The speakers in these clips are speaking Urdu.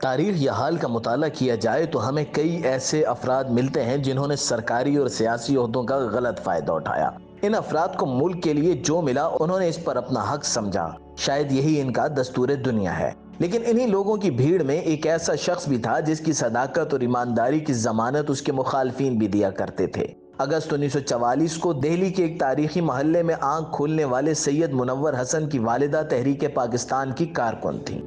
تاریخ یا حال کا مطالعہ کیا جائے تو ہمیں کئی ایسے افراد ملتے ہیں جنہوں نے سرکاری اور سیاسی عہدوں کا غلط فائدہ اٹھایا۔ ان افراد کو ملک کے لیے جو ملا انہوں نے اس پر اپنا حق سمجھا۔ شاید یہی ان کا دستور دنیا ہے۔ لیکن انہی لوگوں کی بھیڑ میں ایک ایسا شخص بھی تھا جس کی صداقت اور ایمانداری کی ضمانت اس کے مخالفین بھی دیا کرتے تھے۔ اگست 1944 کو دہلی کے ایک تاریخی محلے میں آنکھ کھولنے والے سید منور حسن کی والدہ تحریک پاکستان کی کارکن تھیں۔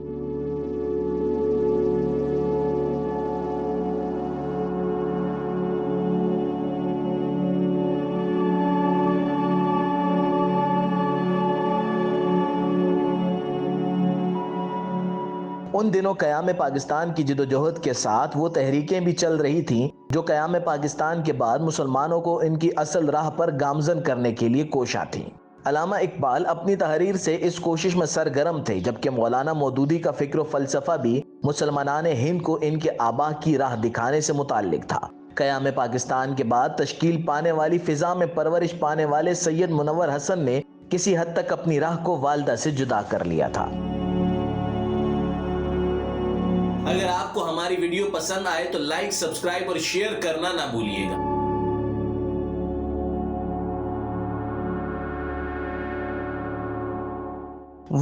ان دنوں قیام پاکستان کی جدوجہد کے ساتھ وہ تحریکیں بھی چل رہی تھیں جو قیام پاکستان کے بعد مسلمانوں کو ان کی اصل راہ پر گامزن کرنے کے لیے کوشاں تھیں۔ علامہ اقبال اپنی تحریر سے اس کوشش میں سرگرم تھے، جبکہ مولانا مودودی کا فکر و فلسفہ بھی مسلمانان ہند کو ان کے آبا کی راہ دکھانے سے متعلق تھا۔ قیام پاکستان کے بعد تشکیل پانے والی فضا میں پرورش پانے والے سید منور حسن نے کسی حد تک اپنی راہ کو والدہ سے جدا کر لیا تھا۔ اگر آپ کو ہماری ویڈیو پسند آئے تو لائک، سبسکرائب اور شیئر کرنا نہ بھولیے گا۔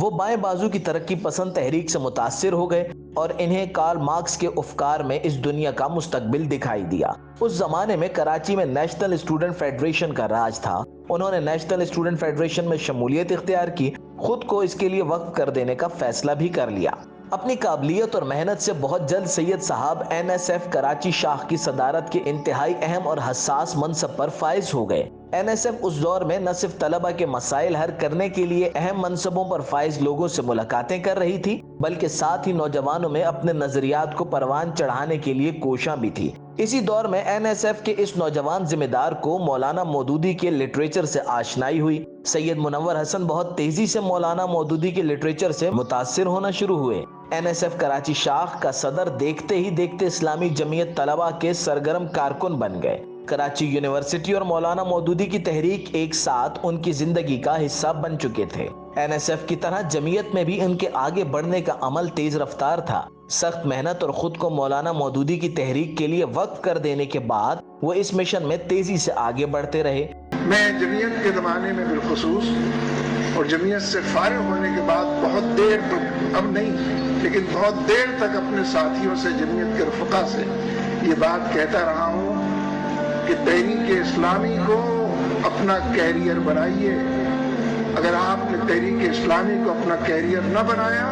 وہ بائیں بازو کی ترقی پسند تحریک سے متاثر ہو گئے اور انہیں کارل مارکس کے افکار میں اس دنیا کا مستقبل دکھائی دیا۔ اس زمانے میں کراچی میں نیشنل اسٹوڈنٹ فیڈریشن کا راج تھا۔ انہوں نے نیشنل اسٹوڈنٹ فیڈریشن میں شمولیت اختیار کی، خود کو اس کے لیے وقف کر دینے کا فیصلہ بھی کر لیا۔ اپنی قابلیت اور محنت سے بہت جلد سید صاحب NSF کراچی شاخ کی صدارت کے انتہائی اہم اور حساس منصب پر فائز ہو گئے۔ NSF اس دور میں نہ صرف طلبہ کے مسائل حل کرنے کے لیے اہم منصبوں پر فائز لوگوں سے ملاقاتیں کر رہی تھی، بلکہ ساتھ ہی نوجوانوں میں اپنے نظریات کو پروان چڑھانے کے لیے کوشاں بھی تھی۔ اسی دور میں NSF کے اس نوجوان ذمہ دار کو مولانا مودودی کے لٹریچر سے آشنائی ہوئی۔ سید منور حسن بہت تیزی سے مولانا مودودی کے لٹریچر سے متاثر ہونا شروع ہوئے۔ NSF کراچی شاخ کا صدر دیکھتے ہی دیکھتے اسلامی جمعیت طلبہ کے سرگرم کارکن بن گئے۔ کراچی یونیورسٹی اور مولانا مودودی کی تحریک ایک ساتھ ان کی زندگی کا حصہ بن چکے تھے۔ NSF کی طرح جمعیت میں بھی ان کے آگے بڑھنے کا عمل تیز رفتار تھا۔ سخت محنت اور خود کو مولانا مودودی کی تحریک کے لیے وقف کر دینے کے بعد وہ اس مشن میں تیزی سے آگے بڑھتے رہے۔ میں جمعیت کے زمانے میں بالخصوص اور جمعیت سے فارغ ہونے کے بعد بہت دیر تک، اب نہیں لیکن بہت دیر تک اپنے ساتھیوں سے، جمعیت کے رفقا سے یہ بات کہتا رہا ہوں کہ تحریک اسلامی کو اپنا کیریئر بنائیے۔ اگر آپ نے تحریک اسلامی کو اپنا کیریئر نہ بنایا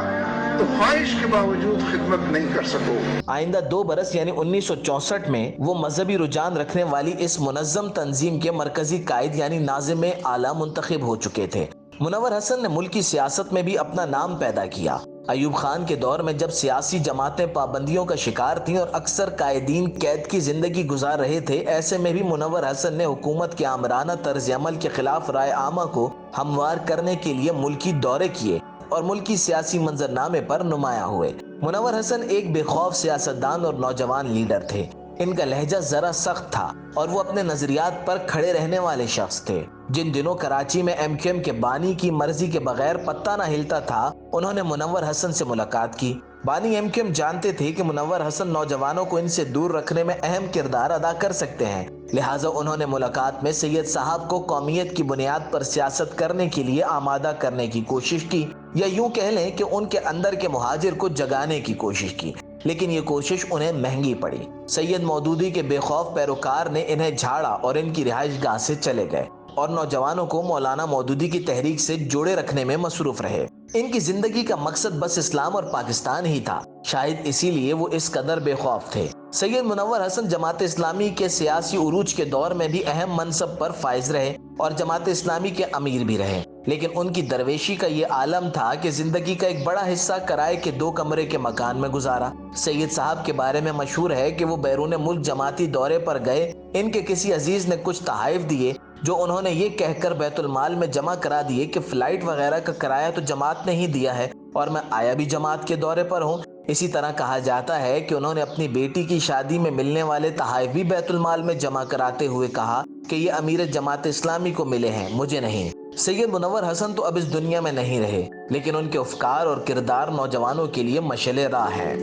تو خواہش کے باوجود خدمت نہیں کر سکو۔ آئندہ 2 برس یعنی 1964 میں وہ مذہبی رجحان رکھنے والی اس منظم تنظیم کے مرکزی قائد یعنی ناظم اعلیٰ منتخب ہو چکے تھے۔ منور حسن نے ملکی سیاست میں بھی اپنا نام پیدا کیا۔ ایوب خان کے دور میں جب سیاسی جماعتیں پابندیوں کا شکار تھیں اور اکثر قائدین قید کی زندگی گزار رہے تھے، ایسے میں بھی منور حسن نے حکومت کے آمرانہ طرز عمل کے خلاف رائے عامہ کو ہموار کرنے کے لیے ملکی دورے کیے اور ملکی سیاسی منظرنامے پر نمایاں ہوئے۔ منور حسن ایک بے خوف سیاستدان اور نوجوان لیڈر تھے۔ ان کا لہجہ ذرا سخت تھا اور وہ اپنے نظریات پر کھڑے رہنے والے شخص تھے۔ جن دنوں کراچی میں MQM کے بانی کی مرضی کے بغیر پتہ نہ ہلتا تھا، انہوں نے منور حسن سے ملاقات کی۔ بانی MQM جانتے تھے کہ منور حسن نوجوانوں کو ان سے دور رکھنے میں اہم کردار ادا کر سکتے ہیں، لہٰذا انہوں نے ملاقات میں سید صاحب کو قومیت کی بنیاد پر سیاست کرنے کے لیے آمادہ کرنے کی کوشش کی، یا یوں کہہ لیں کہ ان کے اندر کے مہاجر کو جگانے کی کوشش کی، لیکن یہ کوشش انہیں مہنگی پڑی۔ سید مودودی کے بے خوف پیروکار نے انہیں جھاڑا اور ان کی رہائش گاہ سے چلے گئے اور نوجوانوں کو مولانا مودودی کی تحریک سے جوڑے رکھنے میں مصروف رہے۔ ان کی زندگی کا مقصد بس اسلام اور پاکستان ہی تھا، شاید اسی لیے وہ اس قدر بے خوف تھے۔ سید منور حسن جماعت اسلامی کے سیاسی عروج کے دور میں بھی اہم منصب پر فائز رہے اور جماعت اسلامی کے امیر بھی رہے، لیکن ان کی درویشی کا یہ عالم تھا کہ زندگی کا ایک بڑا حصہ کرائے کے 2 کمرے کے مکان میں گزارا۔ سید صاحب کے بارے میں مشہور ہے کہ وہ بیرون ملک جماعتی دورے پر گئے، ان کے کسی عزیز نے کچھ تحائف دیے جو انہوں نے یہ کہہ کر بیت المال میں جمع کرا دیے کہ فلائٹ وغیرہ کا کرایہ تو جماعت نے ہی دیا ہے اور میں آیا بھی جماعت کے دورے پر ہوں۔ اسی طرح کہا جاتا ہے کہ انہوں نے اپنی بیٹی کی شادی میں ملنے والے تحائف بھی بیت المال میں جمع کراتے ہوئے کہا کہ یہ امیر جماعت اسلامی کو ملے ہیں، مجھے نہیں۔ سید منور حسن تو اب اس دنیا میں نہیں رہے، لیکن ان کے افکار اور کردار نوجوانوں کے لیے مشعل راہ ہیں۔